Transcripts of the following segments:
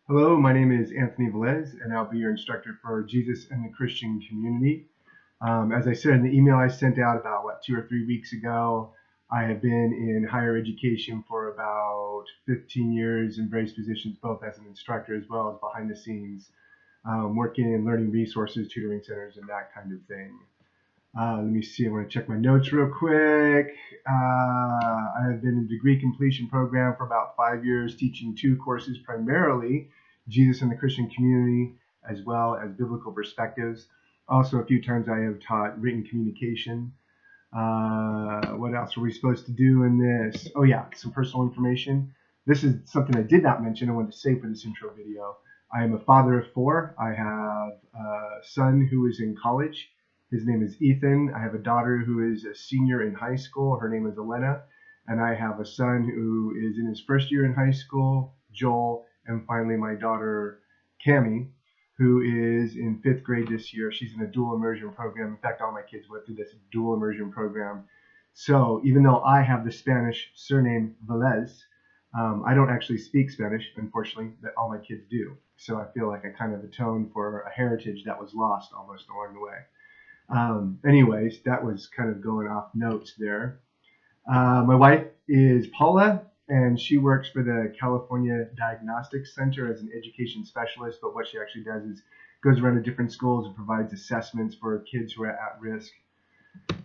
Hello, my name is Anthony Velez, and I'll be your instructor for Jesus and the Christian Community. As I said in the email I sent out about, 2 or 3 weeks ago, I have been in higher education for about 15 years in various positions, both as an instructor as well as behind the scenes, working in learning resources, tutoring centers, and that kind of thing. Let me see, I want to check my notes real quick. I have been in a degree completion program for about 5 years, teaching two courses primarily Jesus and the Christian Community, as well as biblical perspectives. Also, a few times I have taught written communication. What else are we supposed to do in this? Oh, yeah, some personal information. This is something I did not mention. I wanted to say for this intro video. I am a father of four. I have a son who is in college. His name is Ethan. I have a daughter who is a senior in high school. Her name is Elena. And I have a son who is in his first year in high school, Joel. And finally, my daughter, Cami, who is in 5th grade this year. She's in a dual immersion program. In fact, all my kids went through this dual immersion program. So even though I have the Spanish surname Velez, I don't actually speak Spanish, unfortunately, but all my kids do. So I feel like I kind of atone for a heritage that was lost almost along the way. Anyways, that was kind of going off notes there. My wife is Paula, and she works for the California Diagnostic Center as an education specialist. But what she actually does is goes around to different schools and provides assessments for kids who are at risk.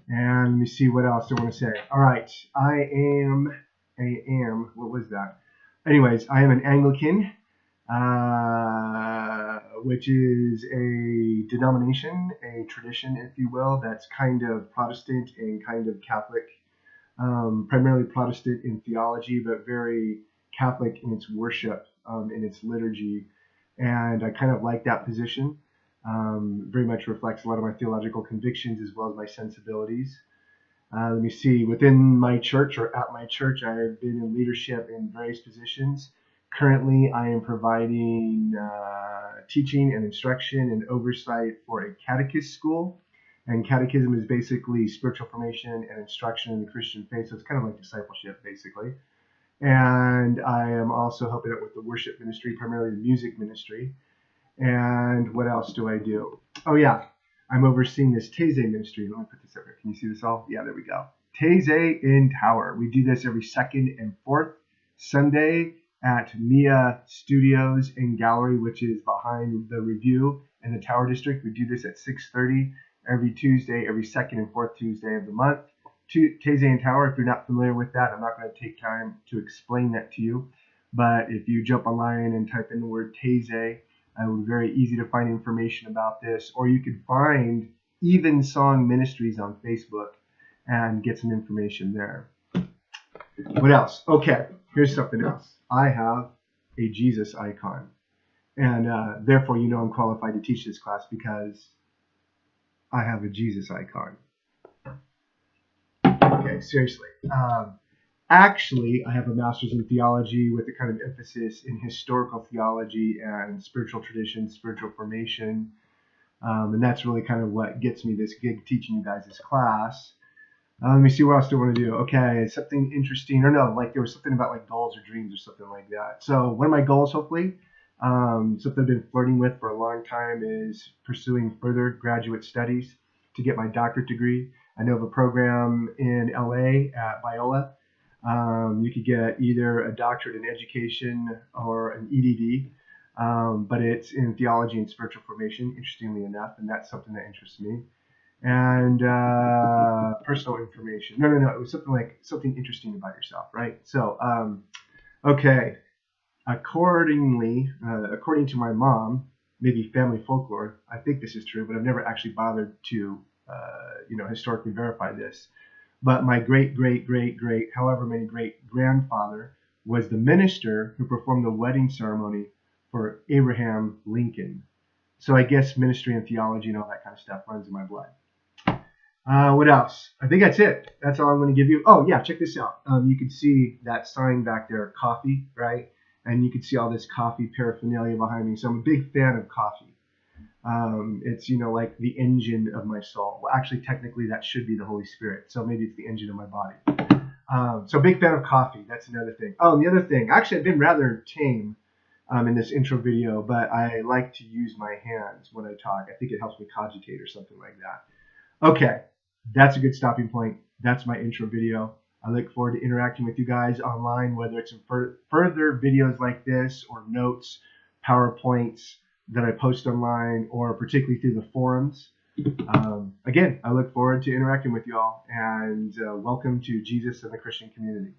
And let me see what else I want to say. All right, I am, what was that? Anyways, I am an Anglican, which is a denomination, a tradition, if you will, that's kind of Protestant and kind of Catholic, primarily Protestant in theology, but very Catholic in its worship, in its liturgy. And I kind of like that position. Very much reflects a lot of my theological convictions as well as my sensibilities. Let me see, within my church or at my church, I have been in leadership in various positions. Currently, I am providing teaching and instruction and oversight for a catechist school. And catechism is basically spiritual formation and instruction in the Christian faith. So it's kind of like discipleship, basically. And I am also helping out with the worship ministry, primarily the music ministry. And what else do I do? Oh, yeah. I'm overseeing this Taizé ministry. Let me put this up here. Can you see this all? Yeah, there we go. Taizé in Tower. We do this every second and fourth Sunday at Mia Studios and Gallery, which is behind the Review in the Tower District. We do this at 6:30 every Tuesday, every second and fourth Tuesday of the month. Taizé in Tower, if you're not familiar with that, I'm not going to take time to explain that to you. But if you jump online and type in the word Taizé, it would be very easy to find information about this. Or you could find Evensong Ministries on Facebook and get some information there. What else? Okay, here's something else. I have a Jesus icon. And therefore, you know I'm qualified to teach this class because I have a Jesus icon. Okay, seriously. Actually, I have a master's in theology with a kind of emphasis in historical theology and spiritual tradition, spiritual formation. And that's really kind of what gets me this gig teaching you guys this class. Let me see what else do I want to do. Okay, something interesting. Or no, like there was something about like goals or dreams or something like that. So one of my goals, hopefully, something I've been flirting with for a long time is pursuing further graduate studies to get my doctorate degree. I know of a program in LA at Biola. You could get either a doctorate in education or an EDD, but it's in theology and spiritual formation, interestingly enough, and that's something that interests me. And personal information. No, it was something like something interesting about yourself, right? So, okay. According to my mom, maybe family folklore, I think this is true, but I've never actually bothered to, historically verify this. But my great, however many great grandfather was the minister who performed the wedding ceremony for Abraham Lincoln. So I guess ministry and theology and all that kind of stuff runs in my blood. What else? I think that's it. That's all I'm going to give you. Oh, yeah, check this out. You can see that sign back there, coffee, right? And you can see all this coffee paraphernalia behind me. So I'm a big fan of coffee. It's, like the engine of my soul. Well, actually, technically, that should be the Holy Spirit. So maybe it's the engine of my body. So big fan of coffee. That's another thing. Oh, and the other thing. Actually, I've been rather tame in this intro video, but I like to use my hands when I talk. I think it helps me cogitate or something like that. Okay, that's a good stopping point. That's my intro video. I look forward to interacting with you guys online, whether it's in further videos like this or notes, PowerPoints that I post online, or particularly through the forums. Again, I look forward to interacting with you all, and welcome to Jesus and the Christian Community.